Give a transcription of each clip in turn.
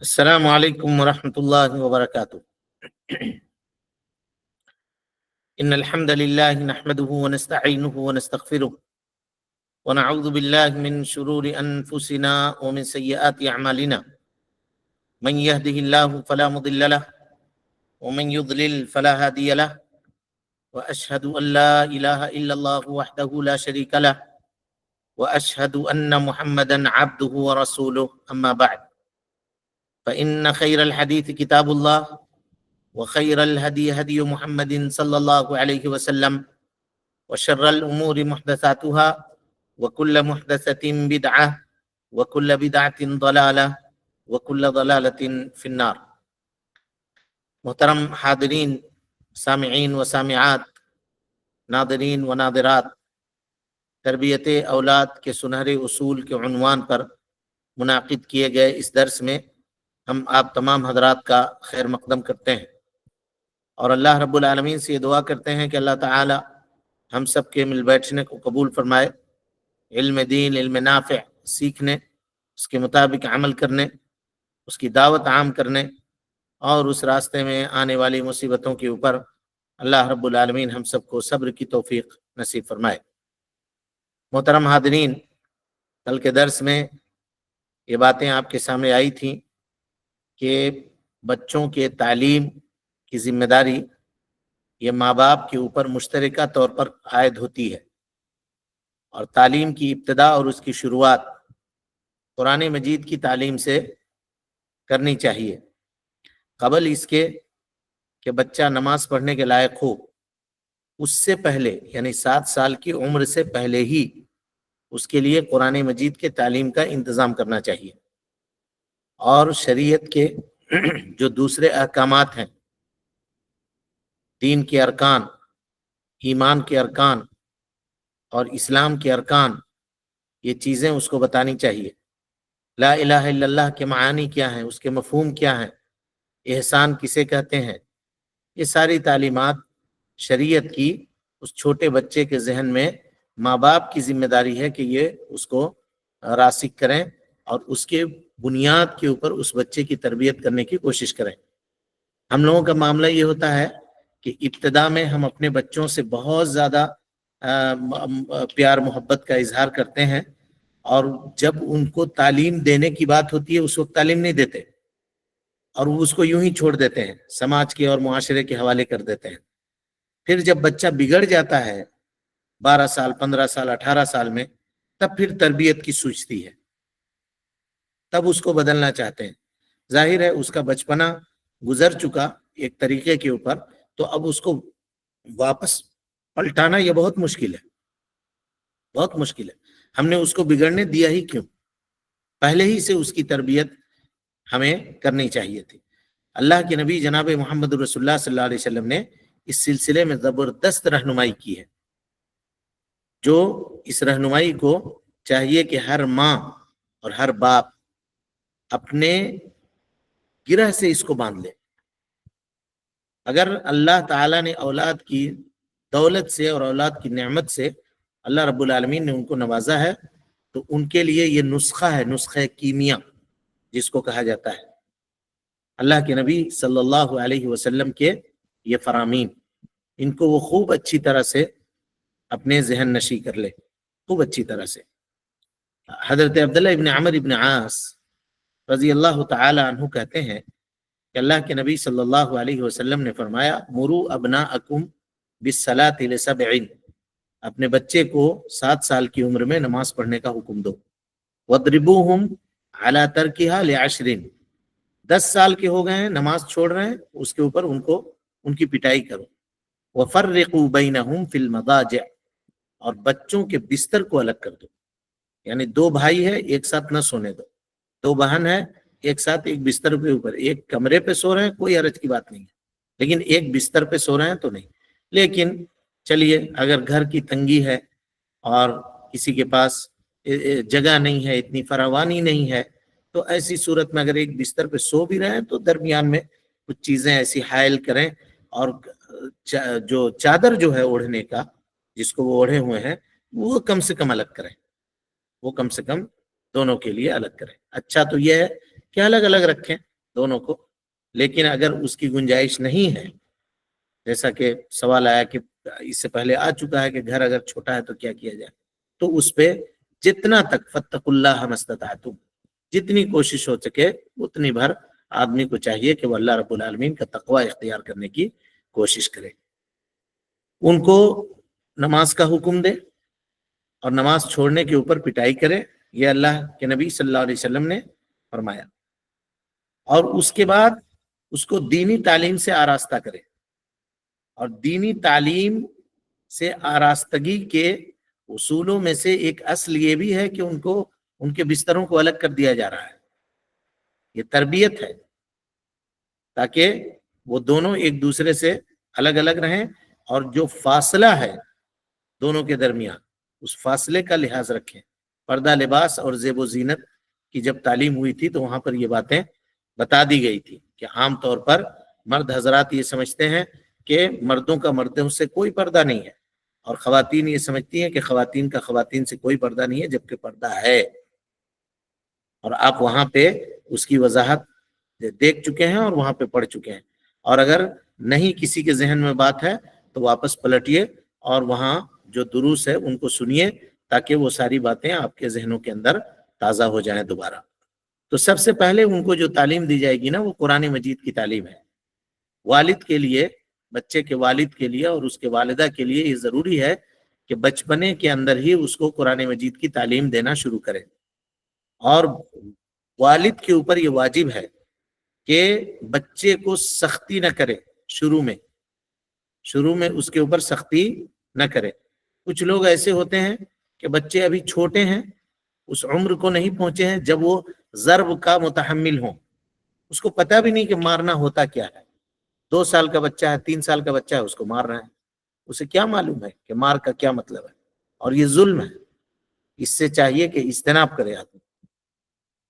السلام علیکم ورحمۃ اللہ وبرکاتہ۔ ان الحمد للہ نحمده ونستعینه ونستغفره ونعوذ باللہ من شرور انفسنا ومن سیئات اعمالنا من يهده الله فلا مضل له ومن يضلل فلا هادي له واشهد ان لا اله الا الله وحده لا شريك له واشهد ان محمدا عبده ورسوله اما بعد فإن خير الحديث كتاب الله وخير الهدي هدي محمد صلى الله عليه وسلم وشر الأمور محدثاتها وكل محدثة بدعة وكل بدعة ضلالة وكل ضلالة في النار۔ محترم حاضرین، سامعین و سامعات، ناظرین و ناظرات، تربیت اولاد کے سنہرے اصول کے عنوان پر منعقد کیے گئے اس درس میں ہم آپ تمام حضرات کا خیر مقدم کرتے ہیں اور اللہ رب العالمین سے یہ دعا کرتے ہیں کہ اللہ تعالی ہم سب کے مل بیٹھنے کو قبول فرمائے، علم دین، علم نافع سیکھنے، اس کے مطابق عمل کرنے، اس کی دعوت عام کرنے اور اس راستے میں آنے والی مصیبتوں کے اوپر اللہ رب العالمین ہم سب کو صبر کی توفیق نصیب فرمائے۔ محترم حاضرین، کل کے درس میں یہ باتیں آپ کے سامنے آئی تھیں کہ بچوں کے تعلیم کی ذمہ داری یہ ماں باپ کے اوپر مشترکہ طور پر عائد ہوتی ہے، اور تعلیم کی ابتدا اور اس کی شروعات قرآن مجید کی تعلیم سے کرنی چاہیے، قبل اس کے کہ بچہ نماز پڑھنے کے لائق ہو۔ اس سے پہلے یعنی 7 سال کی عمر سے پہلے ہی اس کے لیے قرآن مجید کے تعلیم کا انتظام کرنا چاہیے، اور شریعت کے جو دوسرے احکامات ہیں، دین کے ارکان، ایمان کے ارکان اور اسلام کے ارکان، یہ چیزیں اس کو بتانی چاہیے۔ لا الہ الا اللہ کے معانی کیا ہیں، اس کے مفہوم کیا ہیں، احسان کسے کہتے ہیں، یہ ساری تعلیمات شریعت کی اس چھوٹے بچے کے ذہن میں ماں باپ کی ذمہ داری ہے کہ یہ اس کو راسخ کریں اور اس کے بنیاد کے اوپر اس بچے کی تربیت کرنے کی کوشش کریں۔ ہم لوگوں کا معاملہ یہ ہوتا ہے کہ ابتدا میں ہم اپنے بچوں سے بہت زیادہ پیار محبت کا اظہار کرتے ہیں، اور جب ان کو تعلیم دینے کی بات ہوتی ہے اس وقت تعلیم نہیں دیتے، اور وہ اس کو یوں ہی چھوڑ دیتے ہیں، سماج کے اور معاشرے کے حوالے کر دیتے ہیں۔ پھر جب بچہ بگڑ جاتا ہے 12 سال، 15 سال، 18 سال میں، تب پھر تربیت کی سوچتی ہے، تب اس کو بدلنا چاہتے ہیں۔ ظاہر ہے اس کا بچپنا گزر چکا ایک طریقے کے اوپر، تو اب اس کو واپس پلٹانا یہ بہت مشکل ہے، بہت مشکل ہے۔ ہم نے اس کو بگڑنے دیا ہی کیوں؟ پہلے ہی سے اس کی تربیت ہمیں کرنی چاہیے تھی۔ اللہ کے نبی جناب محمد رسول اللہ صلی اللہ علیہ وسلم نے اس سلسلے میں زبردست رہنمائی کی ہے، جو اس رہنمائی کو چاہیے کہ ہر ماں اور ہر باپ اپنے گرہ سے اس کو باندھ لے۔ اگر اللہ تعالیٰ نے اولاد کی دولت سے اور اولاد کی نعمت سے اللہ رب العالمین نے ان کو نوازا ہے، تو ان کے لیے یہ نسخہ ہے، نسخہ کیمیا جس کو کہا جاتا ہے۔ اللہ کے نبی صلی اللہ علیہ وسلم کے یہ فرامین، ان کو وہ خوب اچھی طرح سے اپنے ذہن نشی کر لے، خوب اچھی طرح سے۔ حضرت عبداللہ ابن عمر ابن عاص رضی اللہ تعالی عنہ کہتے ہیں کہ اللہ کے نبی صلی اللہ علیہ وسلم نے فرمایا، مروا ابناءکم بالصلاۃ لسبع، اپنے بچے کو 7 سال کی عمر میں نماز پڑھنے کا حکم دو، واضربوہم علی ترکھا ل10، 10 سال کے ہو گئے ہیں نماز چھوڑ رہے ہیں، اس کے اوپر ان کی پٹائی کرو، وفرقوا بینہم فی المضاجع، اور بچوں کے بستر کو الگ کر دو، یعنی 2 بھائی ہے ایک ساتھ نہ سونے دو، 2 بہن ہے ایک ساتھ ایک بستر کے اوپر، ایک کمرے پہ سو رہے ہیں، کوئی حرج کی بات نہیں ہے، لیکن ایک بستر پہ سو رہے ہیں تو نہیں۔ لیکن چلیے اگر گھر کی تنگی ہے اور کسی کے پاس جگہ نہیں ہے، اتنی فراوانی نہیں ہے، تو ایسی صورت میں اگر ایک بستر پہ سو بھی رہے ہیں تو درمیان میں کچھ چیزیں ایسی حائل کریں، اور جو چادر جو ہے اوڑھنے کا، جس کو وہ اوڑھے ہوئے ہیں، وہ کم سے کم الگ کریں، وہ کم سے کم دونوں کے لیے الگ کریں۔ اچھا تو یہ ہے کہ الگ الگ رکھیں، دونوں کو. لیکن اگر اس کی گنجائش نہیں ہے، جیسا کہ سوال آیا کہ اس سے پہلے آ چکا ہے کہ گھر اگر چھوٹا ہے تو کیا کیا جائے، تو اس پہ جتنا تک فاتقوا اللہ ما استطعتم، جتنی کوشش ہو سکے اتنی بھر آدمی کو چاہیے کہ وہ اللہ رب العالمین کا تقوی اختیار کرنے کی کوشش کرے. ان کو نماز کا حکم دے اور نماز چھوڑنے کے اوپر پٹائی کرے، یہ اللہ کے نبی صلی اللہ علیہ وسلم نے فرمایا. اور اس کے بعد اس کو دینی تعلیم سے آراستہ کرے. اور دینی تعلیم سے آراستگی کے اصولوں میں سے ایک اصل یہ بھی ہے کہ ان کے بستروں کو الگ کر دیا جا رہا ہے. یہ تربیت ہے تاکہ وہ دونوں ایک دوسرے سے الگ الگ رہیں، اور جو فاصلہ ہے دونوں کے درمیان اس فاصلے کا لحاظ رکھیں. پردہ، لباس اور زیب و زینت کی جب تعلیم ہوئی تھی تو وہاں پر یہ باتیں بتا دی گئی تھی کہ عام طور پر مرد حضرات یہ سمجھتے ہیں کہ مردوں کا مردوں سے کوئی پردہ نہیں ہے، اور خواتین یہ سمجھتی ہیں کہ خواتین کا خواتین سے کوئی پردہ نہیں ہے، جبکہ پردہ ہے. اور آپ وہاں پہ اس کی وضاحت دیکھ چکے ہیں اور وہاں پہ پڑھ چکے ہیں. اور اگر نہیں کسی کے ذہن میں بات ہے تو واپس پلٹیے اور وہاں جو دروس ہے ان کو سنیے، تاکہ وہ ساری باتیں آپ کے ذہنوں کے اندر تازہ ہو جائیں دوبارہ. تو سب سے پہلے ان کو جو تعلیم دی جائے گی نا وہ قرآن مجید کی تعلیم ہے. والد کے لیے، بچے کے والد کے لیے اور اس کے والدہ کے لیے یہ ضروری ہے کہ بچپنے کے اندر ہی اس کو قرآن مجید کی تعلیم دینا شروع کریں. اور والد کے اوپر یہ واجب ہے کہ بچے کو سختی نہ کرے. شروع میں اس کے اوپر سختی نہ کرے. کچھ لوگ ایسے ہوتے ہیں کہ بچے ابھی چھوٹے ہیں، اس عمر کو نہیں پہنچے ہیں جب وہ ضرب کا متحمل ہوں، اس کو پتہ بھی نہیں کہ مارنا ہوتا کیا ہے. 2 سال کا بچہ ہے، 3 سال کا بچہ ہے، اس کو مار رہے ہیں. اسے کیا معلوم ہے کہ مار کا کیا مطلب ہے؟ اور یہ ظلم ہے. اس سے چاہیے کہ اجتناب کرے، آدمی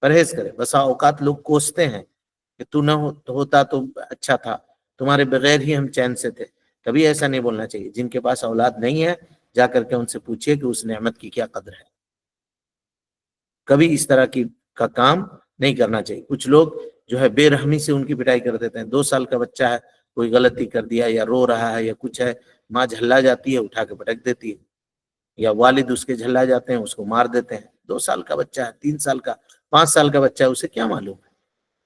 پرہیز کرے. بسا اوقات لوگ کوستے ہیں کہ تو نہ ہوتا تو اچھا تھا، تمہارے بغیر ہی ہم چین سے تھے. کبھی ایسا نہیں بولنا چاہیے. جن کے پاس اولاد نہیں ہے جا کر کے ان سے پوچھئے کہ اس نعمت کی کیا قدر ہے. کبھی اس طرح کا کام نہیں کرنا چاہیے. کچھ لوگ جو ہے بے رحمی سے ان کی پٹائی کر دیتے ہیں. 2 سال کا بچہ ہے، کوئی غلطی کر دیا یا رو رہا ہے یا کچھ ہے، ماں جھلا جاتی ہے، اٹھا کے پٹک دیتی ہے، یا والد اس کے جھلا جاتے ہیں، اس کو مار دیتے ہیں. 2 سال کا بچہ ہے، 3 سال کا، 5 سال کا بچہ ہے، اسے کیا معلوم ہے؟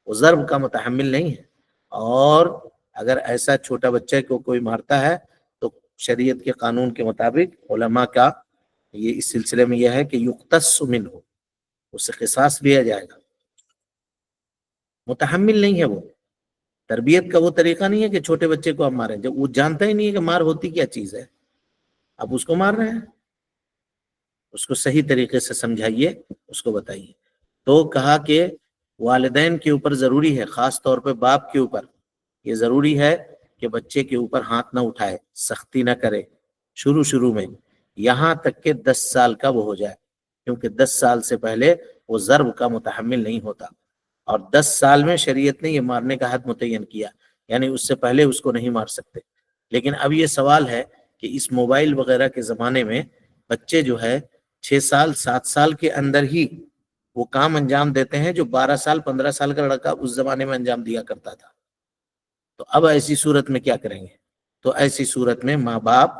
وہ ضرب کا متحمل نہیں ہے. اور اگر ایسا چھوٹا بچے کو کوئی مارتا ہے تو شریعت کے قانون کے مطابق علماء کا یہ اس سلسلے میں یہ ہے کہ یقتص منہ، اس سے قصاص لیا جائے گا. متحمل نہیں ہے وہ. تربیت کا وہ طریقہ نہیں ہے کہ چھوٹے بچے کو آپ ماریں جب وہ جانتا ہی نہیں ہے کہ مار ہوتی کیا چیز ہے. اب اس کو مار رہے ہیں. اس کو صحیح طریقے سے سمجھائیے، اس کو بتائیے. تو کہا کہ والدین کے اوپر ضروری ہے، خاص طور پہ باپ کے اوپر یہ ضروری ہے کہ بچے کے اوپر ہاتھ نہ اٹھائے، سختی نہ کرے شروع میں، یہاں تک کہ 10 سال کا وہ ہو جائے. کیونکہ 10 سال سے پہلے وہ ضرب کا متحمل نہیں ہوتا. اور 10 سال میں شریعت نے یہ مارنے کا حد متعین کیا، یعنی اس سے پہلے اس کو نہیں مار سکتے. لیکن اب یہ سوال ہے کہ اس موبائل وغیرہ کے زمانے میں بچے جو ہے 6 سال 7 سال کے اندر ہی وہ کام انجام دیتے ہیں جو 12 سال 15 سال کا لڑکا اس زمانے میں انجام دیا کرتا تھا. تو اب ایسی صورت میں کیا کریں گے؟ تو ایسی صورت میں ماں باپ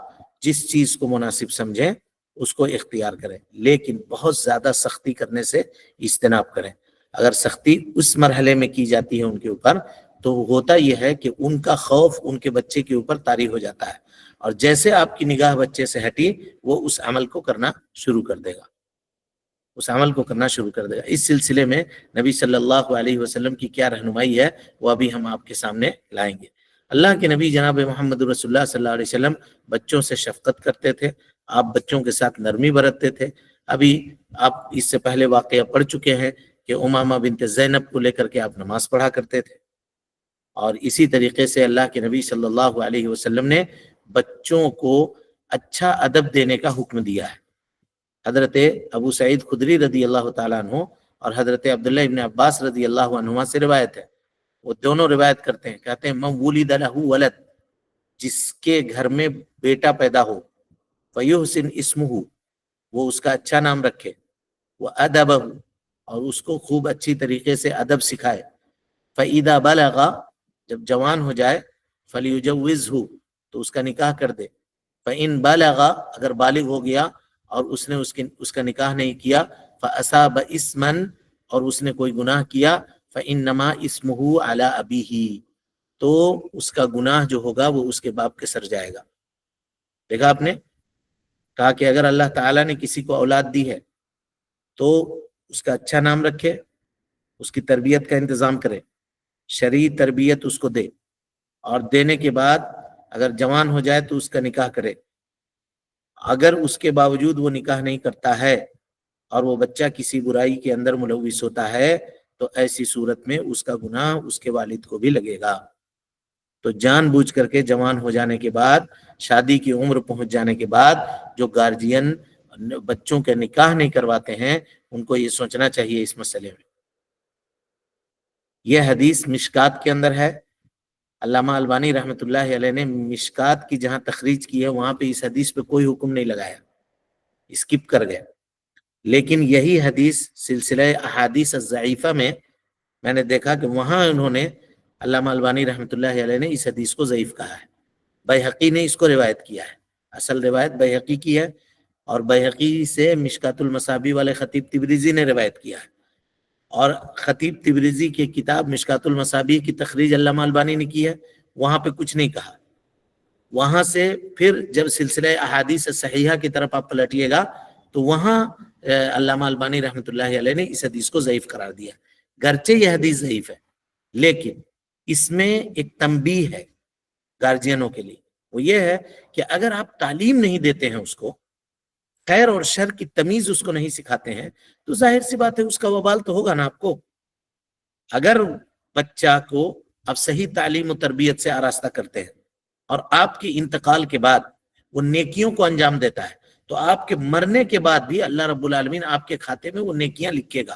جس چیز کو مناسب سمجھیں اس کو اختیار کریں، لیکن بہت زیادہ سختی کرنے سے اجتناب کریں. اگر سختی اس مرحلے میں کی جاتی ہے ان کے اوپر تو ہوتا یہ ہے کہ ان کا خوف ان کے بچے کے اوپر طاری ہو جاتا ہے، اور جیسے آپ کی نگاہ بچے سے ہٹی وہ اس عمل کو کرنا شروع کر دے گا. اس سلسلے میں نبی صلی اللہ علیہ وسلم کی کیا رہنمائی ہے وہ ابھی ہم آپ کے سامنے لائیں گے. اللہ کے نبی جناب محمد رسول اللہ صلی اللہ علیہ وسلم بچوں سے شفقت کرتے تھے. آپ بچوں کے ساتھ نرمی برتتے تھے. ابھی آپ اس سے پہلے واقعہ پڑھ چکے ہیں کہ امامہ بنت زینب کو لے کر کے آپ نماز پڑھا کرتے تھے. اور اسی طریقے سے اللہ کے نبی صلی اللہ علیہ وسلم نے بچوں کو اچھا ادب دینے کا حکم دیا ہے. حضرت ابو سعید خدری رضی اللہ تعالیٰ عنہ اور حضرت عبداللہ ابن عباس رضی اللہ عنہما سے روایت ہے. وہ دونوں روایت کرتے ہیں، کہتے ہیں من ولد له ولد، جس کے گھر میں بیٹا پیدا ہو، فیحسن اسمہ، وہ اس کا اچھا نام رکھے، وادبہ، اور اس کو خوب اچھی طریقے سے ادب سکھائے، فَإِذَا بَلَغَ جب جوان ہو جائے فَلْيُجَوِّزْهُ تو اس کا نکاح کر دے. فَإِن بَلَغَ اگر بالغ ہو گیا اور اس نے اس کا نکاح نہیں کیا فَأَصَابَ إِثْمًا اور اس نے کوئی گناہ کیا فَإِنَّمَا إِثْمُهُ عَلَىٰ أَبِيهِ تو اس کا گناہ جو ہوگا وہ اس کے باپ کے سر جائے گا. دیکھا آپ نے کہا کہ اگر اللہ تعالیٰ نے کسی کو اولاد دی ہے تو اس کا اچھا نام رکھے، اس کی تربیت کا انتظام کرے، شرعی تربیت اس کو دے، اور دینے کے بعد اگر جوان ہو جائے تو اس کا نکاح کرے. اگر اس کے باوجود وہ نکاح نہیں کرتا ہے اور وہ بچہ کسی برائی کے اندر ملوث ہوتا ہے تو ایسی صورت میں اس کا گناہ اس کے والد کو بھی لگے گا. تو جان بوجھ کر کے جوان ہو جانے کے بعد، شادی کی عمر پہنچ جانے کے بعد جو گارجین بچوں کے نکاح نہیں کرواتے ہیں ان کو یہ سوچنا چاہیے اس مسئلے میں. یہ حدیث مشکات کے اندر ہے. علامہ البانی رحمۃ اللہ علیہ نے مشکات کی جہاں تخریج کی ہے وہاں پہ اس حدیث پہ کوئی حکم نہیں لگایا، اسکپ کر گئے. لیکن یہی حدیث سلسلہ احادیث الضعیفہ میں نے دیکھا کہ وہاں انہوں نے علامہ البانی رحمۃ اللہ علیہ نے اس حدیث کو ضعیف کہا ہے. بیہقی نے اس کو روایت کیا ہے، اصل روایت بیہقی کی ہے، اور بیہقی سے مشکات المصابیح والے خطیب تبریزی نے روایت کیا ہے، اور خطیب تبریزی کی کتاب مشکات المصابیح کی تخریج علامہ البانی نے کی ہے، وہاں پہ کچھ نہیں کہا. وہاں سے پھر جب سلسلہ احادیث صحیحہ کی طرف آپ پلٹیے گا تو وہاں علامہ البانی رحمۃ اللہ علیہ نے اس حدیث کو ضعیف قرار دیا. گرچہ یہ حدیث ضعیف ہے لیکن اس میں ایک تنبیہ ہے گارجینوں کے لیے، وہ یہ ہے کہ اگر آپ تعلیم نہیں دیتے ہیں اس کو، خیر اور شر کی تمیز اس کو نہیں سکھاتے ہیں تو ظاہر سی بات ہے اس کا وبال تو ہوگا نا آپ کو. اگر بچہ کو آپ صحیح تعلیم و تربیت سے آراستہ کرتے ہیں اور آپ کے انتقال کے بعد وہ نیکیوں کو انجام دیتا ہے تو آپ کے مرنے کے بعد بھی اللہ رب العالمین آپ کے کھاتے میں وہ نیکیاں لکھے گا.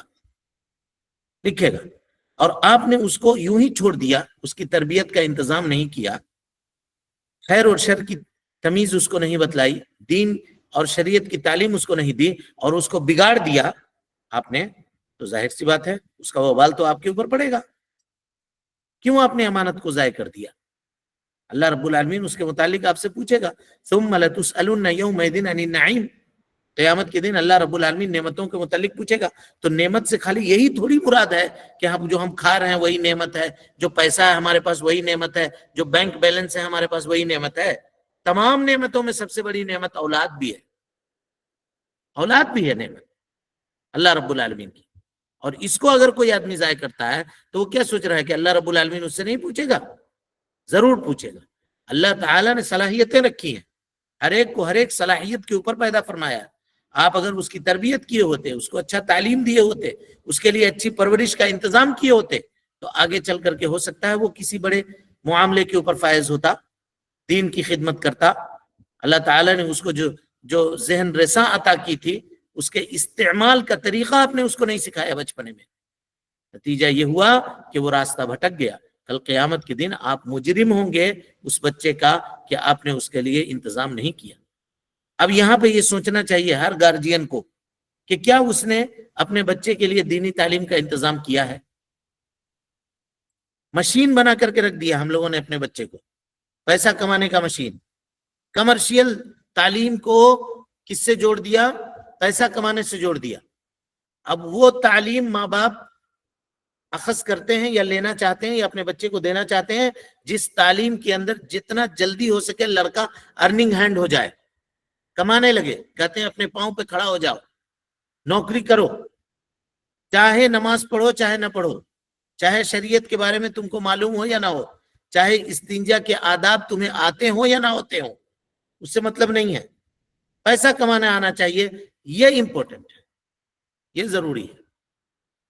اور آپ نے اس کو یوں ہی چھوڑ دیا، اس کی تربیت کا انتظام نہیں کیا، خیر اور شر کی تمیز اس کو نہیں بتلائی، دین اور شریعت کی تعلیم اس کو نہیں دی اور اس کو بگاڑ دیا آپ نے، تو ظاہر سی بات ہے اس کا وبال تو آپ کے اوپر پڑے گا. کیوں آپ نے امانت کو ضائع کر دیا؟ اللہ رب العالمین اس کے متعلق آپ سے پوچھے گا ثم لتسألن یومئذ عن النعیم. قیامت کے دن اللہ رب العالمین نعمتوں کے متعلق پوچھے گا. تو نعمت سے خالی یہی تھوڑی مراد ہے کہ جو ہم کھا رہے ہیں وہی نعمت ہے، جو پیسہ ہے ہمارے پاس وہی نعمت ہے، جو بینک بیلنس ہے ہمارے پاس وہی نعمت ہے. تمام نعمتوں میں سب سے بڑی نعمت اولاد بھی ہے، اولاد بھی ہے نعمت اللہ رب العالمین کی. اور اس کو اگر کوئی آدمی ضائع کرتا ہے تو وہ کیا سوچ رہا ہے کہ اللہ رب العالمین اس سے نہیں پوچھے گا؟ ضرور پوچھے گا. اللہ تعالیٰ نے صلاحیتیں رکھی ہیں، ہر ایک کو ہر ایک صلاحیت کے اوپر پیدا فرمایا ہے. آپ اگر اس کی تربیت کیے ہوتے، اس کو اچھا تعلیم دیے ہوتے، اس کے لیے اچھی پرورش کا انتظام کیے ہوتے تو آگے چل کر کے ہو سکتا ہے وہ کسی بڑے معاملے کے اوپر فائز ہوتا، دین کی خدمت کرتا. اللہ تعالیٰ نے اس کو جو ذہن رساں عطا کی تھی اس کے استعمال کا طریقہ آپ نے اس کو نہیں سکھایا بچپنے میں. نتیجہ یہ ہوا کہ وہ راستہ بھٹک گیا. کل قیامت کے دن آپ مجرم ہوں گے اس بچے کا کہ آپ نے اس کے لیے انتظام نہیں کیا. اب یہاں پہ یہ سوچنا چاہیے ہر گارجین کو کہ کیا اس نے اپنے بچے کے لیے دینی تعلیم کا انتظام کیا ہے؟ مشین بنا کر کے رکھ دیا ہم لوگوں نے اپنے بچے کو، پیسہ کمانے کا مشین. کمرشیل تعلیم کو کس سے جوڑ دیا؟ پیسہ کمانے سے جوڑ دیا. اب وہ تعلیم ماں باپ اخذ کرتے ہیں یا لینا چاہتے ہیں یا اپنے بچے کو دینا چاہتے ہیں جس تعلیم کے اندر جتنا جلدی ہو سکے لڑکا ارننگ ہینڈ ہو جائے، کمانے لگے. کہتے ہیں اپنے پاؤں پہ کھڑا ہو جاؤ، نوکری کرو، چاہے نماز پڑھو چاہے نہ پڑھو، چاہے شریعت کے بارے میں تم کو معلوم ہو یا نہ ہو، چاہے استنجا کے آداب تمہیں آتے ہوں یا نہ ہوتے ہوں، اس سے مطلب نہیں ہے. پیسہ کمانا آنا چاہیے، یہ امپورٹنٹ ہے، یہ ضروری ہے.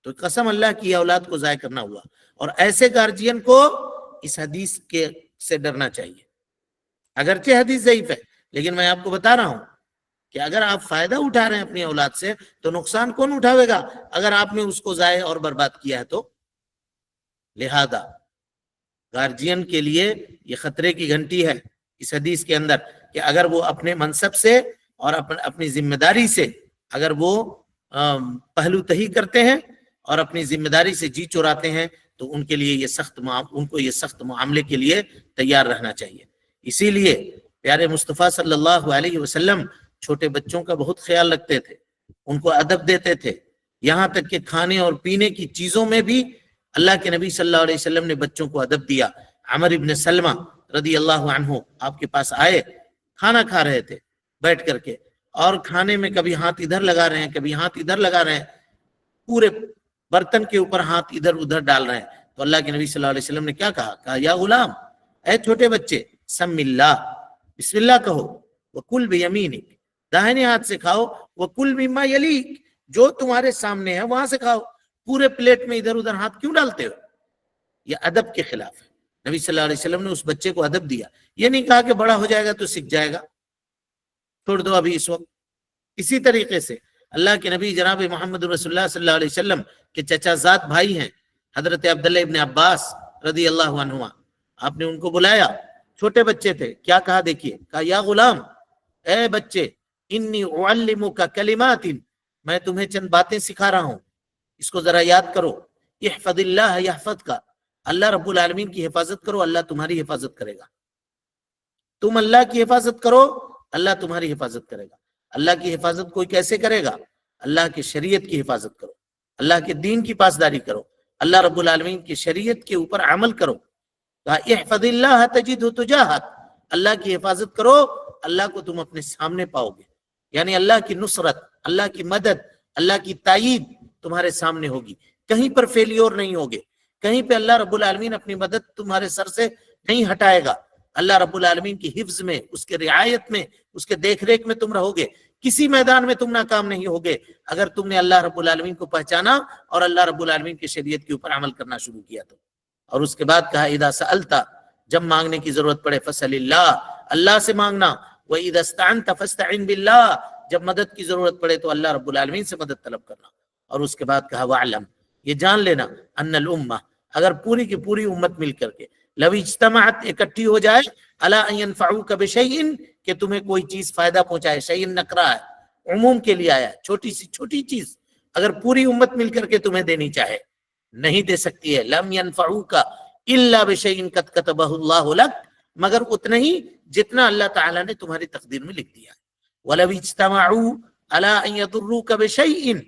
تو قسم اللہ کی اولاد کو ضائع کرنا ہوا. اور ایسے گارجین کو اس حدیث کے سے ڈرنا چاہیے. اگرچہ حدیث ضعیف ہے لیکن میں آپ کو بتا رہا ہوں کہ اگر آپ فائدہ اٹھا رہے ہیں اپنی اولاد سے تو نقصان کون اٹھاوے گا اگر آپ نے اس کو ضائع اور برباد کیا ہے تو؟ لہذا گارجین کے لیے یہ خطرے کی گھنٹی ہے اس حدیث کے اندر کہ اگر وہ اپنے منصب سے اور اپنی ذمہ داری سے اگر وہ پہلو تہی کرتے ہیں اور اپنی ذمہ داری سے جی چوراتے ہیں تو ان کے لیے ان کو یہ سخت معاملے کے لیے تیار رہنا چاہیے۔ اسی لیے پیارے مصطفیٰ صلی اللہ علیہ وسلم چھوٹے بچوں کا بہت خیال رکھتے تھے، ان کو ادب دیتے تھے، یہاں تک کہ کھانے اور پینے کی چیزوں میں بھی اللہ کے نبی صلی اللہ علیہ وسلم نے بچوں کو ادب دیا۔ عمر ابن سلمہ رضی اللہ عنہ آپ کے پاس آئے، کھانا کھا رہے تھے بیٹھ کر کے، اور کھانے میں کبھی ہاتھ ادھر لگا رہے ہیں، کبھی ہاتھ ادھر لگا رہے ہیں، پورے برتن کے اوپر ہاتھ ادھر ادھر ڈال رہے ہیں۔ تو اللہ کے نبی صلی اللہ علیہ وسلم نے کیا کہا یا غلام، اے چھوٹے بچے، سم اللہ، بسم اللہ کہو، وکل بیمینک، داہنے ہاتھ سے کھاؤ، وکل مما یلیک، جو تمہارے سامنے ہے وہاں سے کھاؤ، پورے پلیٹ میں ادھر ادھر ہاتھ کیوں ڈالتے ہو؟ یہ ادب کے خلاف ہے۔ نبی صلی اللہ علیہ وسلم نے اس بچے کو ادب دیا، یہ نہیں کہا کہ بڑا ہو جائے گا تو سیکھ جائے گا، چھوڑ دو ابھی اس وقت۔ اسی طریقے سے اللہ کے نبی جناب محمد رسول اللہ صلی اللہ علیہ وسلم کے چچا زاد بھائی ہیں حضرت عبداللہ ابن عباس رضی اللہ عنہما، آپ نے ان کو بلایا، چھوٹے بچے تھے، کیا کہا دیکھیے، کہا یا غلام، اے بچے، انی اعلمک کلمات، میں تمہیں چند باتیں سکھا رہا ہوں، اس کو ذرا یاد کرو، احفظ اللہ یحفظک، اللہ رب العالمین کی حفاظت کرو، اللہ تمہاری حفاظت کرے گا۔ تم اللہ کی حفاظت کرو، اللہ تمہاری حفاظت کرے گا۔ اللہ کی حفاظت کوئی کیسے کرے گا؟ اللہ کی شریعت کی حفاظت کرو، اللہ کے دین کی پاسداری کرو، اللہ رب العالمین کی شریعت کے اوپر عمل کرو۔ کہا احفظ اللہ تجدہ تجاہک، اللہ کی حفاظت کرو، اللہ کو تم اپنے سامنے پاؤ گے، یعنی اللہ کی نصرت، اللہ کی مدد، اللہ کی تائید تمہارے سامنے ہوگی، کہیں پر فیلیور نہیں ہوگے، کہیں پہ اللہ رب العالمین اپنی مدد تمہارے سر سے نہیں ہٹائے گا۔ اللہ رب العالمین کی حفظ میں، اس کے رعایت میں، اس کے دیکھ ریکھ میں تم رہو گے، کسی میدان میں تم ناکام نہیں ہوگے اگر تم نے اللہ رب العالمین کو پہچانا اور اللہ رب العالمین کی شریعت کے اوپر عمل کرنا شروع کیا تو۔ اور اس کے بعد کہا اذا سألت، جب مانگنے کی ضرورت پڑے، فصل اللہ، اللہ سے مانگنا، وَإِذَا اسْتَعَنْتَ فَاسْتَعِنْ بِاللَّهِ، جب مدد کی ضرورت پڑے تو اللہ رب العالمین سے مدد طلب کرنا۔ اور اس کے بعد کہا وَعْلَمْ، یہ جان لینا، ان الامہ، اگر پوری کی پوری امت مل کر کے، لو اجتمعت، اکٹھی ہو جائے، علی ان ينفعوک بشیء، کہ تمہیں کوئی چیز فائدہ پہنچائے، شیء نکرہ ہے، عموم کے لیے آیا، چھوٹی سی چھوٹی چیز اگر پوری امت مل کر کے تمہیں دینی چاہے، نہیں دے سکتی ہے۔ لم ينفعوک الا بشیء قد کتبہ اللہ لک، مگر اتنا ہی جتنا اللہ تعالیٰ نے تمہاری تقدیر میں لکھ دیا ہے۔ وَلَوْ اجْتَمَعُوا عَلَىٰ أَن يَضُرُّوكَ بِشَيْءٍ،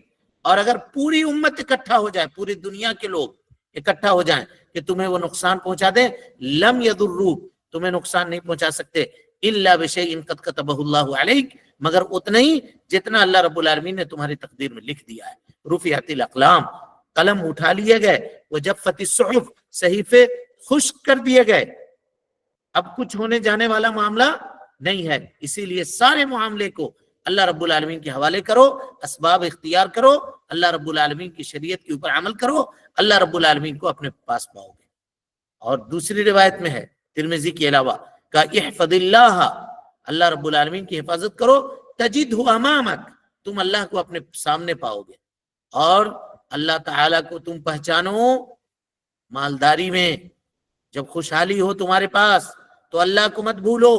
اور اگر پوری امت اکٹھا ہو جائے، پوری دنیا کے لوگ اکٹھا ہو جائیں کہ تمہیں وہ نقصان پہنچا دیں، لم يضروک، تمہیں نقصان نہیں پہنچا سکتے، الا بشیء قد کتبہ اللہ علیک، مگر اتنا ہی جتنا اللہ رب العالمین نے تمہاری تقدیر میں لکھ دیا ہے۔ رفعت الاقلام، قلم اٹھا لیے گئے، وجفت الصحف، صحیفے خشک کر دیے گئے، اب کچھ ہونے جانے والا معاملہ نہیں ہے۔ اسی لیے سارے معاملے کو اللہ رب العالمین کے حوالے کرو، اسباب اختیار کرو، اللہ رب العالمین کی شریعت کے اوپر عمل کرو، اللہ رب العالمین کو اپنے پاس پاؤ گے۔ اور دوسری روایت میں ہے ترمذی کے علاوہ، کہ احفظ اللہ، اللہ رب العالمین کی حفاظت کرو، تجدہ امامک، تم اللہ کو اپنے سامنے پاؤ گے۔ اور اللہ تعالیٰ کو تم پہچانو مالداری میں، جب خوشحالی ہو تمہارے پاس تو اللہ کو مت بھولو۔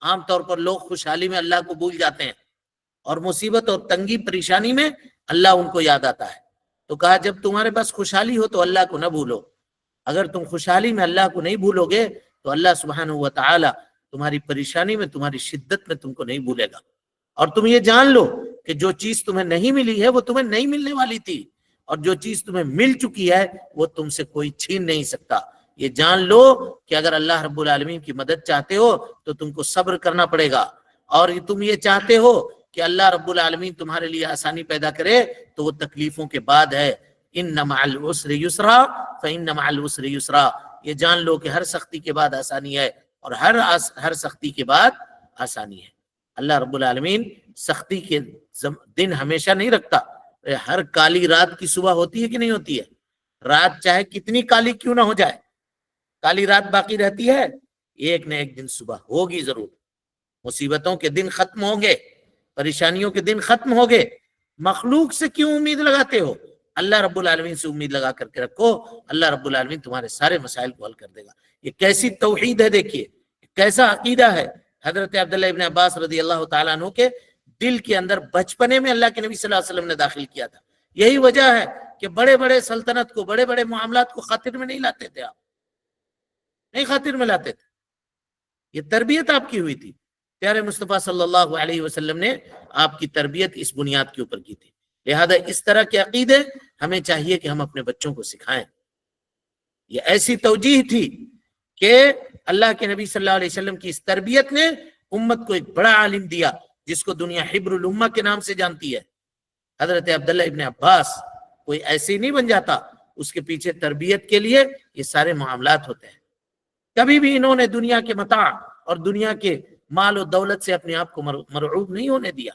عام طور پر لوگ خوشحالی میں اللہ کو بھول جاتے ہیں، اور مصیبت اور تنگی پریشانی میں اللہ ان کو یاد آتا ہے۔ تو کہا جب تمہارے پاس خوشحالی ہو تو اللہ کو نہ بھولو، اگر تم خوشحالی میں اللہ کو نہیں بھولو گے تو اللہ سبحانہ و تعالی تمہاری پریشانی میں، تمہاری شدت میں تم کو نہیں بھولے گا۔ اور تم یہ جان لو کہ جو چیز تمہیں نہیں ملی ہے وہ تمہیں نہیں ملنے والی تھی، اور جو چیز تمہیں مل چکی ہے وہ تم سے کوئی چھین نہیں سکتا۔ یہ جان لو کہ اگر اللہ رب العالمین کی مدد چاہتے ہو تو تم کو صبر کرنا پڑے گا، اور تم یہ چاہتے ہو کہ اللہ رب العالمین تمہارے لیے آسانی پیدا کرے تو وہ تکلیفوں کے بعد ہے۔ ان مع العسر یسرا فان مع العسر یسرا، یہ جان لو کہ ہر سختی کے بعد آسانی ہے، اور ہر سختی کے بعد آسانی ہے۔ اللہ رب العالمین سختی کے دن ہمیشہ نہیں رکھتا، ہر کالی رات کی صبح ہوتی ہے کہ نہیں ہوتی ہے؟ رات چاہے کتنی کالی کیوں نہ ہو جائے، کالی رات باقی رہتی ہے، ایک نہ ایک دن صبح ہوگی ضرور۔ مصیبتوں کے دن ختم ہوں گے، پریشانیوں کے دن ختم ہو گئے۔ مخلوق سے کیوں امید لگاتے ہو؟ اللہ رب العالمین سے امید لگا کر کے رکھو، اللہ رب العالمین تمہارے سارے مسائل کو حل کر دے گا۔ یہ کیسی توحید ہے، دیکھیے کیسا عقیدہ ہے۔ حضرت عبداللہ ابن عباس رضی اللہ تعالیٰ عنہ کے دل کے اندر بچپنے میں اللہ کے نبی صلی اللہ علیہ وسلم نے داخل کیا تھا۔ یہی وجہ ہے کہ بڑے بڑے سلطنت کو، بڑے بڑے معاملات کو خاطر میں نہیں لاتے تھے، آپ نہیں خاطر میں لاتے تھے. یہ تربیت آپ کی ہوئی تھی. پیارے مصطفیٰ صلی اللہ علیہ وسلم نے آپ کی تربیت اس بنیاد کے اوپر کی تھی. لہذا اس طرح کے عقیدے ہمیں چاہیے کہ ہم اپنے بچوں کو سکھائیں. یہ ایسی توجیہ تھی کہ اللہ کے نبی صلی اللہ علیہ وسلم کی اس تربیت نے امت کو ایک بڑا عالم دیا جس کو دنیا حبر الامہ کے نام سے جانتی ہے. حضرت عبداللہ ابن عباس کوئی ایسے ہی نہیں بن جاتا، اس کے پیچھے تربیت کے لیے یہ سارے معاملات ہوتے ہیں. کبھی بھی انہوں نے دنیا کے متاع اور دنیا کے مال و دولت سے اپنے آپ کو مرعوب نہیں ہونے دیا.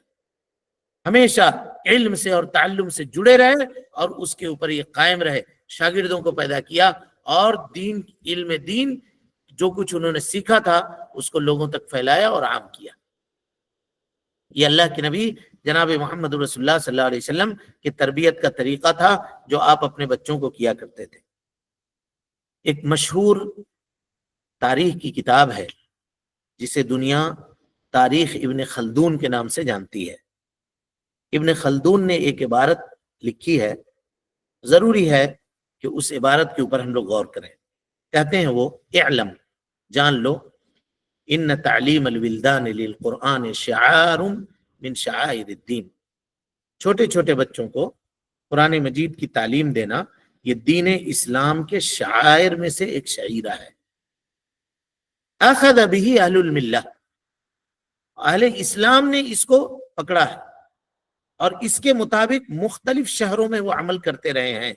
ہمیشہ علم سے اور تعلم سے جڑے رہے اور اس کے اوپر یہ قائم رہے. شاگردوں کو پیدا کیا اور علم دین جو کچھ انہوں نے سیکھا تھا اس کو لوگوں تک پھیلایا اور عام کیا. یہ اللہ کے نبی جناب محمد رسول اللہ صلی اللہ علیہ وسلم کی تربیت کا طریقہ تھا جو آپ اپنے بچوں کو کیا کرتے تھے. ایک مشہور تاریخ کی کتاب ہے جسے دنیا تاریخ ابن خلدون کے نام سے جانتی ہے. ابن خلدون نے ایک عبارت لکھی ہے، ضروری ہے کہ اس عبارت کے اوپر ہم لوگ غور کریں. کہتے ہیں وہ، اعلم، جان لو، ان تعلیم الولدان للقرآن شعار من شعائر الدین. چھوٹے چھوٹے بچوں کو قرآن مجید کی تعلیم دینا یہ دین اسلام کے شعائر میں سے ایک شعیرہ ہے. اخذ به اہل الملہ، اہل اسلام نے اس کو پکڑا ہے اور اس کے مطابق مختلف شہروں میں وہ عمل کرتے رہے ہیں.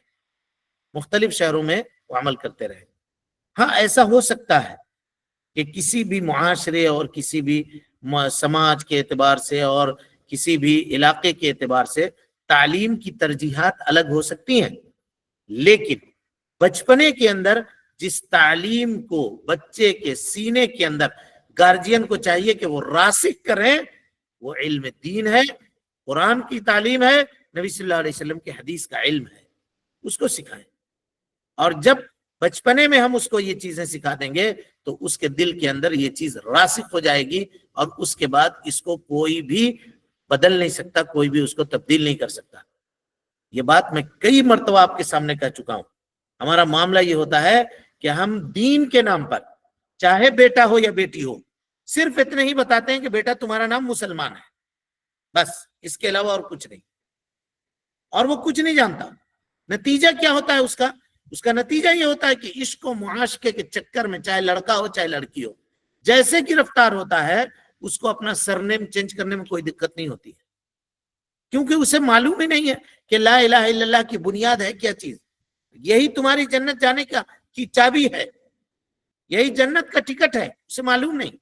مختلف شہروں میں وہ عمل کرتے رہے. ہاں ایسا ہو سکتا ہے کہ کسی بھی معاشرے اور کسی بھی سماج کے اعتبار سے اور کسی بھی علاقے کے اعتبار سے تعلیم کی ترجیحات الگ ہو سکتی ہیں، لیکن بچپنے کے اندر جس تعلیم کو بچے کے سینے کے اندر گارجین کو چاہیے کہ وہ راسخ کریں وہ علم دین ہے، قرآن کی تعلیم ہے، نبی صلی اللہ علیہ وسلم کے حدیث کا علم ہے. اس کو سکھائیں. اور جب بچپنے میں ہم اس کو یہ چیزیں سکھا دیں گے تو اس کے دل کے اندر یہ چیز راسخ ہو جائے گی اور اس کے بعد اس کو کوئی بھی بدل نہیں سکتا، کوئی بھی اس کو تبدیل نہیں کر سکتا. یہ بات میں کئی مرتبہ آپ کے سامنے کہہ چکا ہوں. ہمارا معاملہ یہ ہوتا ہے کہ ہم دین کے نام پر چاہے بیٹا ہو یا بیٹی ہو صرف اتنے ہی بتاتے ہیں کہ بیٹا تمہارا نام مسلمان ہے، بس اس کے علاوہ اور کچھ نہیں، اور وہ کچھ نہیں جانتا. نتیجہ کیا ہوتا ہے اس کا نتیجہ یہ ہوتا ہے کہ عشق و معاشقے کے چکر میں چاہے لڑکا ہو چاہے لڑکی ہو جیسے گرفتار ہوتا ہے اس کو اپنا سرنیم چینج کرنے میں کوئی دقت نہیں ہوتی ہے، کیونکہ اسے معلوم ہی نہیں ہے کہ لا الہ الا اللہ کی بنیاد ہے کیا چیز. یہی تمہاری جنت جانے کی چابی ہے، یہی جنت کا ٹکٹ ہے. اسے معلوم نہیں،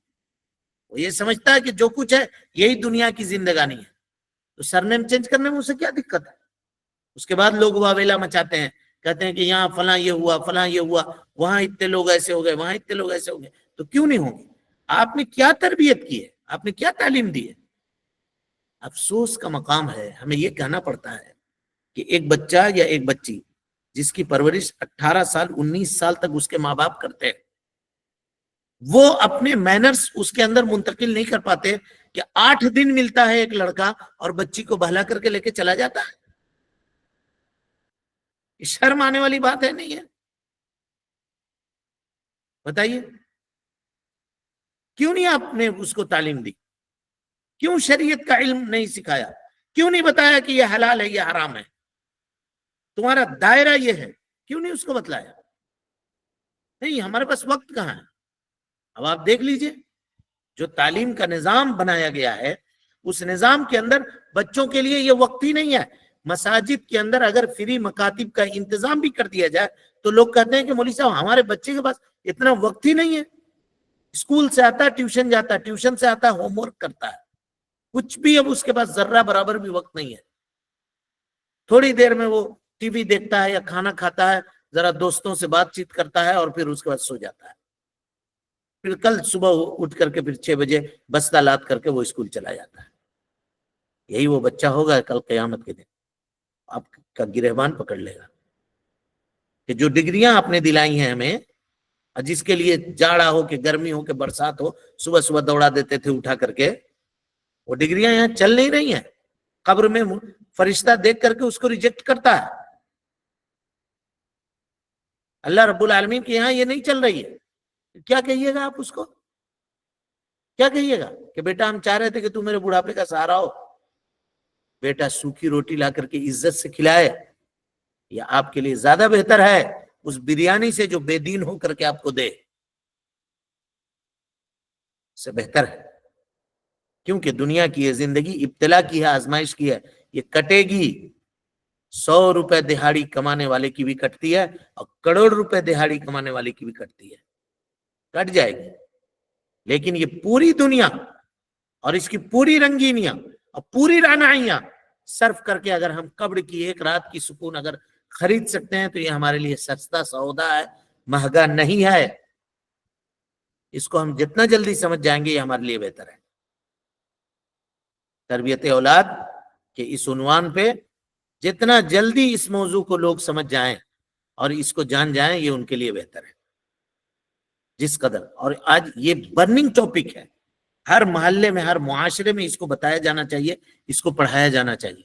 وہ یہ سمجھتا ہے کہ جو کچھ ہے یہی دنیا کی زندگانی ہے. تو سرنیم چینج کرنے میں اسے کیا دقت ہے؟ اس کے بعد لوگ واویلا مچاتے ہیں، کہتے ہیں کہ یہاں فلاں یہ ہوا، فلاں یہ ہوا، وہاں اتنے لوگ ایسے ہو گئے، وہاں اتنے لوگ ایسے ہو گئے. تو کیوں نہیں ہوں گے؟ آپ نے کیا تربیت کی ہے؟ آپ نے کیا تعلیم دی ہے؟ افسوس کا مقام ہے، ہمیں یہ کہنا پڑتا ہے کہ ایک بچہ یا ایک بچی جس کی پرورش 18 سال 19 سال تک اس کے ماں باپ کرتے ہیں، وہ اپنے مینرز اس کے اندر منتقل نہیں کر پاتے کہ 8 دن ملتا ہے ایک لڑکا اور بچی کو بہلا کر کے لے کے چلا جاتا ہے. شرم آنے والی بات ہے نہیں ہے؟ بتائیے کیوں نہیں آپ نے اس کو تعلیم دی؟ کیوں شریعت کا علم نہیں سکھایا؟ کیوں نہیں بتایا کہ یہ حلال ہے یہ حرام ہے؟ تمہارا دائرہ یہ ہے، کیوں نہیں اس کو بتلایا؟ نہیں، ہمارے پاس وقت کہاں ہے؟ اب آپ دیکھ لیجئے جو تعلیم کا نظام بنایا گیا ہے اس نظام کے اندر بچوں کے لیے یہ وقت ہی نہیں ہے. مساجد کے اندر اگر فری مکاتب کا انتظام بھی کر دیا جائے تو لوگ کہتے ہیں کہ مولوی صاحب ہمارے بچے کے پاس اتنا وقت ہی نہیں ہے. اسکول سے آتا ہے ٹیوشن جاتا ہے، ٹیوشن سے آتا ہے ہوم ورک کرتا ہے، کچھ بھی اب اس کے پاس ذرہ برابر بھی وقت نہیں ہے. تھوڑی دیر میں وہ ٹی وی دیکھتا ہے یا کھانا کھاتا ہے، ذرا دوستوں سے بات چیت کرتا ہے اور پھر اس کے بعد سو جاتا ہے. پھر کل صبح اٹھ کر کے پھر 6 بجے بستہ لاد کر کے وہ اسکول چلا جاتا ہے. یہی وہ بچہ ہوگا کل قیامت کے دن آپ کا گریبان پکڑ لے گا کہ جو ڈگریاں آپ نے دلائی ہیں ہمیں، جس کے لیے جاڑا ہو کہ گرمی ہو کہ برسات ہو صبح صبح دوڑا دیتے تھے اٹھا کر کے، وہ ڈگریاں یہاں چل نہیں رہی ہیں. قبر میں فرشتہ دیکھ کر کے اس کو ریجیکٹ کرتا ہے اللہ رب العالمین کے یہاں یہ نہیں چل رہی ہے، کیا کہیے گا آپ اس کو؟ کیا کہیے گا کہ بیٹا ہم چاہ رہے تھے کہ تو میرے بڑھاپے کا سہارا ہو، بیٹا سوکھی روٹی لا کر کے عزت سے کھلائے، یا آپ کے لیے زیادہ بہتر ہے اس بریانی سے جو بے دین ہو کر کے آپ کو دے، سے بہتر ہے. کیونکہ دنیا کی یہ زندگی ابتلا کی ہے، آزمائش کی ہے، یہ کٹے گی. 100 روپے دہاڑی کمانے والے کی بھی کٹتی ہے اور کروڑ روپے دہاڑی کمانے والے کی بھی کٹتی ہے، کٹ جائے گی. لیکن یہ پوری دنیا اور اس کی پوری رنگینیاں اور پوری رعنائیاں صرف کر کے اگر ہم قبر کی ایک رات کی سکون اگر خرید سکتے ہیں تو یہ ہمارے لیے سستا سودا ہے، مہنگا نہیں ہے. اس کو ہم جتنا جلدی سمجھ جائیں گے یہ ہمارے لیے بہتر ہے. تربیت اولاد کے اس عنوان پہ جتنا جلدی اس موضوع کو لوگ سمجھ جائیں اور اس کو جان جائیں یہ ان کے لیے بہتر ہے. جس قدر، اور آج یہ برننگ ٹاپک ہے، ہر محلے میں ہر معاشرے میں اس کو بتایا جانا چاہیے، اس کو پڑھایا جانا چاہیے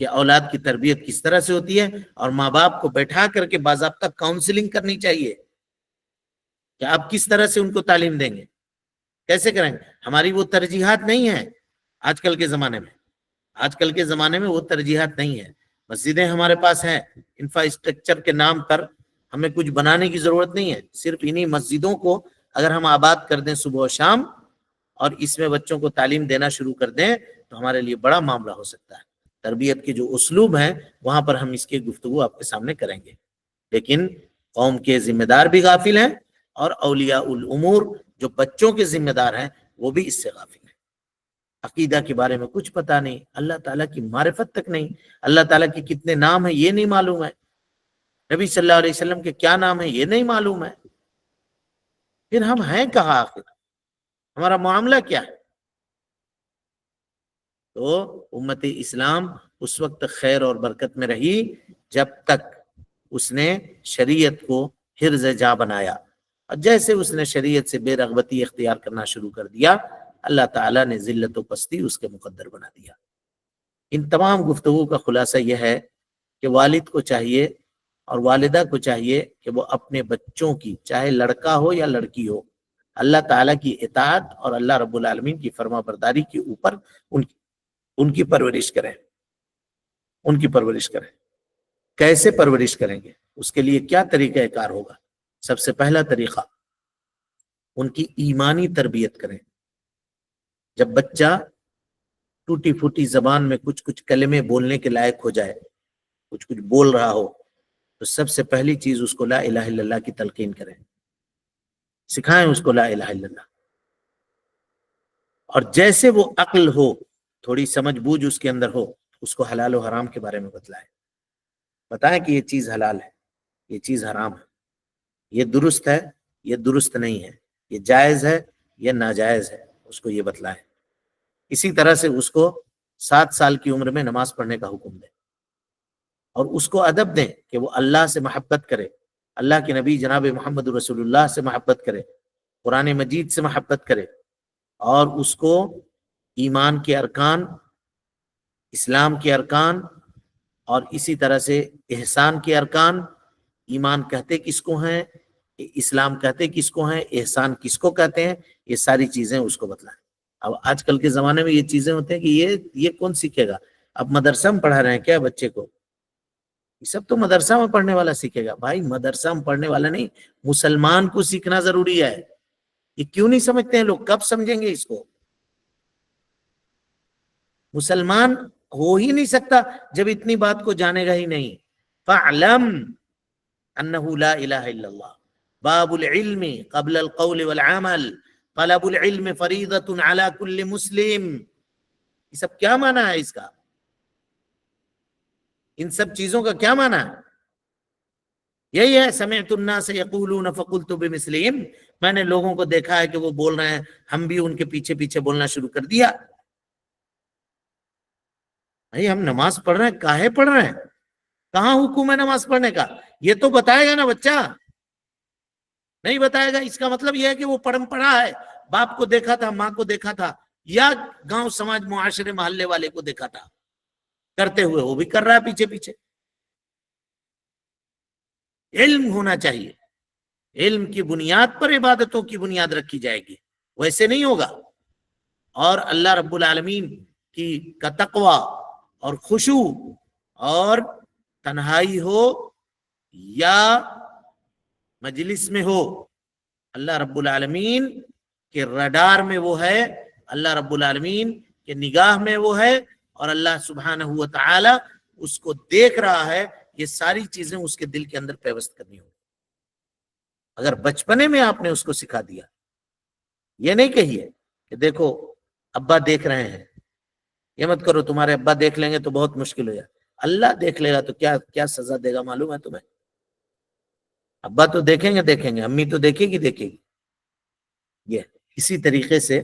کہ اولاد کی تربیت کس طرح سے ہوتی ہے، اور ماں باپ کو بیٹھا کر کے باضابطہ کاؤنسلنگ کرنی چاہیے کہ آپ کس طرح سے ان کو تعلیم دیں گے، کیسے کریں گے. ہماری وہ ترجیحات نہیں ہیں آج کل کے زمانے میں، آج کل کے زمانے میں وہ ترجیحات نہیں ہیں. مسجدیں ہمارے پاس ہیں، انفراسٹرکچر کے نام پر ہمیں کچھ بنانے کی ضرورت نہیں ہے. صرف انہی مسجدوں کو اگر ہم آباد کر دیں صبح و شام اور اس میں بچوں کو تعلیم دینا شروع کر دیں تو ہمارے لیے بڑا معاملہ ہو سکتا ہے. تربیت کے جو اسلوب ہیں وہاں پر ہم اس کی گفتگو آپ کے سامنے کریں گے. لیکن قوم کے ذمہ دار بھی غافل ہیں اور اولیاء الامور جو بچوں کے ذمہ دار ہیں وہ بھی اس سے غافل ہیں. عقیدہ کے بارے میں کچھ پتا نہیں، اللہ تعالیٰ کی معرفت تک نہیں، اللہ تعالیٰ کے کتنے نام ہیں یہ نہیں معلوم ہے، نبی صلی اللہ علیہ وسلم کے کیا نام ہیں یہ نہیں معلوم ہے. پھر ہم ہیں کہاں آخر؟ ہمارا معاملہ کیا ہے؟ تو امت اسلام اس وقت خیر اور برکت میں رہی جب تک اس نے شریعت کو حرز جا بنایا، اور جیسے اس نے شریعت سے بے رغبتی اختیار کرنا شروع کر دیا اللہ تعالیٰ نے ذلت و پستی اس کے مقدر بنا دیا. ان تمام گفتگو کا خلاصہ یہ ہے کہ والد کو چاہیے اور والدہ کو چاہیے کہ وہ اپنے بچوں کی، چاہے لڑکا ہو یا لڑکی ہو، اللہ تعالیٰ کی اطاعت اور اللہ رب العالمین کی فرما برداری کے اوپر ان کی پرورش کریں. ان کی پرورش کریں. کیسے پرورش کریں گے؟ اس کے لیے کیا طریقہ کار ہوگا؟ سب سے پہلا طریقہ ان کی ایمانی تربیت کریں. جب بچہ ٹوٹی پھوٹی زبان میں کچھ کچھ کلمے بولنے کے لائق ہو جائے، کچھ کچھ بول رہا ہو، تو سب سے پہلی چیز اس کو لا الہ الا اللہ کی تلقین کریں، سکھائیں اس کو لا الہ الا اللہ. اور جیسے وہ عقل ہو، تھوڑی سمجھ بوجھ اس کے اندر ہو، اس کو حلال و حرام کے بارے میں بتائیں کہ یہ چیز حلال ہے، یہ چیز حرام ہے، یہ درست ہے، یہ درست نہیں ہے، یہ جائز ہے، یہ ناجائز ہے، اس کو یہ بتلائیں. اسی طرح سے اس کو 7 سال کی عمر میں نماز پڑھنے کا حکم دیں، اور اس کو ادب دیں کہ وہ اللہ سے محبت کرے، اللہ کے نبی جناب محمد رسول اللہ سے محبت کرے، قرآن مجید سے محبت کرے، اور اس کو ایمان کے ارکان، اسلام کے ارکان، اور اسی طرح سے احسان کے ارکان، ایمان کہتے کس کو ہیں، اسلام کہتے کس کو ہیں، احسان کس کو کہتے ہیں، یہ ساری چیزیں اس کو بتلائیں. اب آج کل کے زمانے میں یہ چیزیں ہوتے ہیں کہ یہ کون سیکھے گا؟ اب مدرسہ میں پڑھا رہے ہیں کیا بچے کو؟ یہ سب تو مدرسہ میں پڑھنے والا سیکھے گا. بھائی مدرسہ میں پڑھنے والا نہیں، مسلمان کو سیکھنا ضروری ہے. یہ کیوں نہیں سمجھتے ہیں لوگ؟ کب سمجھیں گے اس کو؟ مسلمان ہو ہی نہیں سکتا جب اتنی بات کو جانے گا ہی نہیں. فَاعْلَمْ أَنَّهُ لَا إِلَهَ إِلَّا اللَّهُ بَابُ الْعِلْمِ قَبْلَ الْقَوْلِ وَالْعَمَلِ طَلَبُ الْعِلْمِ فَرِيضَةٌ عَلَى كُلِّ مُسْلِمٍ. یہ سب کیا معنی ہے اس کا؟ ان سب چیزوں کا کیا معنی ہے؟ یہی ہے سمعت الناس یقولون فقلت بمثلهم، میں نے لوگوں کو دیکھا ہے کہ وہ بول رہے ہیں، ہم بھی ان کے پیچھے پیچھے بولنا شروع کر دیا. بھائی ہم نماز پڑھ رہے ہیں، کاہے پڑھ رہے ہیں؟ کہاں حکم ہے نماز پڑھنے کا؟ یہ تو بتائے گا نا بچہ. نہیں بتائے گا اس کا مطلب یہ ہے کہ وہ پڑھم پڑھا ہے، باپ کو دیکھا تھا، ماں کو دیکھا تھا، یا گاؤں سماج معاشرے محلے والے کو دیکھا تھا کرتے ہوئے، وہ بھی کر رہا ہے پیچھے پیچھے. علم ہونا چاہیے، علم کی بنیاد پر عبادتوں کی بنیاد رکھی جائے گی، ویسے نہیں ہوگا۔ اور اللہ رب العالمین کا تقوی اور خشوع اور تنہائی ہو یا مجلس میں ہو، اللہ رب العالمین کے رڈار میں وہ ہے، اللہ رب العالمین کے نگاہ میں وہ ہے، اور اللہ سبحانہ و تعالی اس کو دیکھ رہا ہے۔ یہ ساری چیزیں اس کے دل کے اندر پیوست کرنی ہوگی۔ اگر بچپنے میں آپ نے اس کو سکھا دیا، یہ نہیں کہیے کہ دیکھو ابا دیکھ رہے ہیں، یہ مت کرو، تمہارے ابا دیکھ لیں گے تو بہت مشکل ہو جائے، اللہ دیکھ لے گا تو کیا سزا دے گا معلوم ہے تمہیں؟ ابا تو دیکھیں گے، امی تو دیکھے گی۔ یہ اسی طریقے سے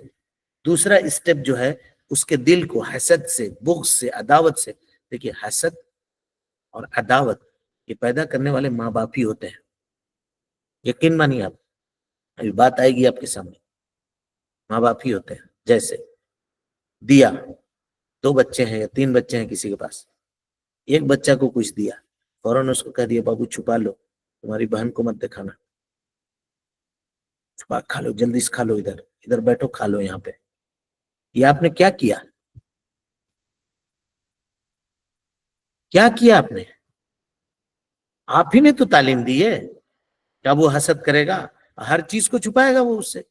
دوسرا اسٹیپ جو ہے، اس کے دل کو حسد سے، بغض سے، عداوت سے، دیکھیے حسد اور عداوت یہ پیدا کرنے والے ماں باپ ہی ہوتے ہیں، یقین مانیے آپ، ابھی بات آئے گی آپ کے سامنے، ماں باپ ہی ہوتے ہیں۔ جیسے دیا، 2 بچے ہیں یا 3 بچے ہیں کسی کے پاس، ایک بچہ کو کچھ دیا، فوراً اس کو کہہ دیا بابو چھپا لو، تمہاری بہن کو مت دکھانا، چھپا کھا لو، جلدی سے کھا لو، ادھر بیٹھو کھا لو یہاں پہ۔ یہ آپ نے کیا کیا آپ نے؟ آپ ہی نے تو تعلیم دی ہے۔ کیا وہ حسد کرے گا؟ ہر چیز کو چھپائے گا وہ اس سے؟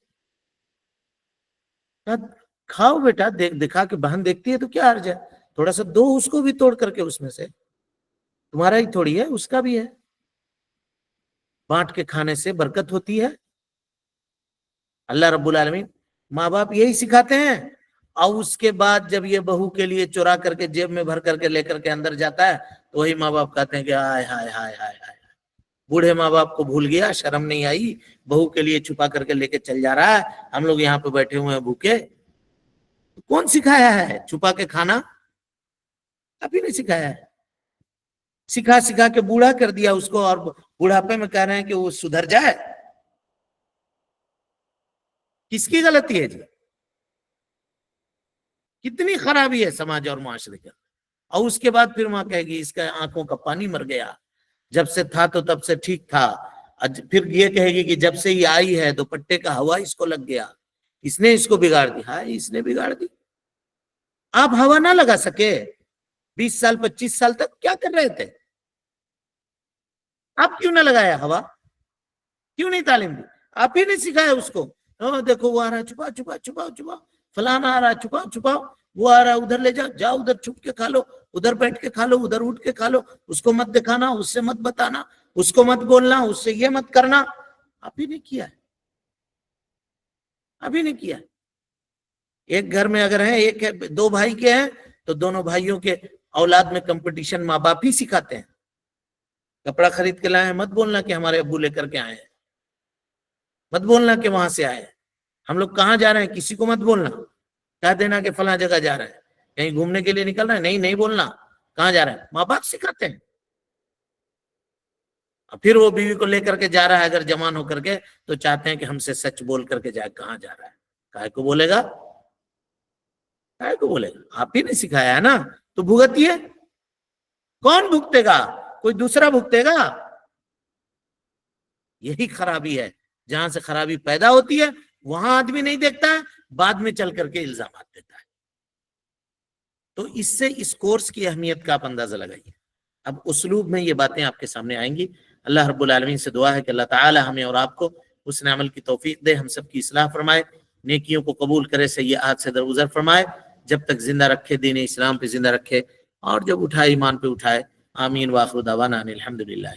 کھاؤ بیٹا، دکھا کے بہن دیکھتی ہے تو کیا حرج ہے، تھوڑا سا دو اس کو بھی توڑ کر کے، اس میں سے تمہارا ہی تھوڑی ہے، اس کا بھی ہے۔ بانٹ کے کھانے سے برکت ہوتی ہے۔ اللہ رب العالمین ماں باپ یہی سکھاتے ہیں، اور اس کے بعد جب یہ بہو کے لیے چورا کر کے جیب میں بھر کر کے لے کر کے اندر جاتا ہے تو وہی ماں باپ کہتے ہیں کہ ہائے ہائے ہائے ہائے ہائے، بوڑھے ماں باپ کو بھول گیا، شرم نہیں آئی، بہو کے لیے چھپا کر کے لے کے چل جا رہا ہے، ہم لوگ یہاں پہ بیٹھے ہوئے ہیں بھوکے۔ کون سکھایا ہے چھپا کے کھانا؟ ابھی نہیں سکھایا ہے، سکھا کے بوڑھا کر دیا اس کو، اور بوڑھاپے میں کہہ رہے ہیں کہ وہ سدھر جائے۔ کس کی غلطی ہے جی؟ کتنی خرابی ہے سماج اور معاشرے کا۔ اور اس کے بعد پھر ماں کہے گی اس کا آنکھوں کا پانی مر گیا، جب سے تھا تو تب سے ٹھیک تھا، پھر یہ کہے گی کہ جب سے یہ آئی ہے دوپٹے کا ہوا اس کو لگ گیا، اس نے اس کو بگاڑ دی۔ ہاں، اس نے بگاڑ دی۔ آپ ہوا نہ لگا سکے 20 سال 25 سال تک؟ کیا کر رہے تھے آپ؟ کیوں نہ لگایا ہوا؟ کیوں نہیں تعلیم دی؟ آپ ہی نے سکھایا اس کو۔ دیکھو وہ آ رہا ہے، چھپا چھپا چھپا چھپا، فلانا آ رہا ہے، چھپا چھپا، وہ آ رہا ہے ادھر لے جاؤ ادھر چھپ کے کھا لو، ادھر بیٹھ کے کھا لو، ادھر اٹھ کے کھا لو، اس کو مت دکھانا، اس سے مت بتانا، اس کو مت بولنا، اس سے یہ مت کرنا۔ آپ ہی نے کیا ہے، ابھی نہیں کیا۔ ایک گھر میں اگر ہیں، ایک ہے، 2 بھائی کے ہیں تو دونوں بھائیوں کے اولاد میں کمپٹیشن ماں باپ ہی سکھاتے ہیں۔ کپڑا خرید کے لائے ہیں، مت بولنا کہ ہمارے ابو لے کر کے آئے ہیں، مت بولنا کہ وہاں سے آئے۔ ہم لوگ کہاں جا رہے ہیں کسی کو مت بولنا، کہہ دینا کہ فلاں جگہ جا رہے ہیں، کہیں گھومنے کے لیے نکل رہے ہیں، نہیں بولنا کہاں جا رہے ہیں۔ ماں باپ سکھاتے ہیں۔ پھر وہ بیوی کو لے کر کے جا رہا ہے اگر جوان ہو کر کے، تو چاہتے ہیں کہ ہم سے سچ بول کر کے جائے۔ کہاں جا رہا ہے؟ کائے کو بولے گا؟ کائے کو بولے گا؟ آپ ہی نے سکھایا ہے نا، تو بھگتیے۔ کون بھگتے گا؟ کوئی دوسرا بھگتے گا؟ یہی خرابی ہے، جہاں سے خرابی پیدا ہوتی ہے وہاں آدمی نہیں دیکھتا ہے، بعد میں چل کر کے الزامات دیتا ہے۔ تو اس سے اس کورس کی اہمیت کا آپ اندازہ لگائیے۔ اب اسلوب میں یہ باتیں آپ کے سامنے آئیں گی۔ اللہ رب العالمین سے دعا ہے کہ اللہ تعالی ہمیں اور آپ کو حسن عمل کی توفیق دے، ہم سب کی اصلاح فرمائے، نیکیوں کو قبول کرے، سیئات سے درگزر فرمائے، جب تک زندہ رکھے دین اسلام پہ زندہ رکھے، اور جب اٹھائے ایمان پہ اٹھائے۔ آمین۔ وآخر دعوانا ان الحمدللہ۔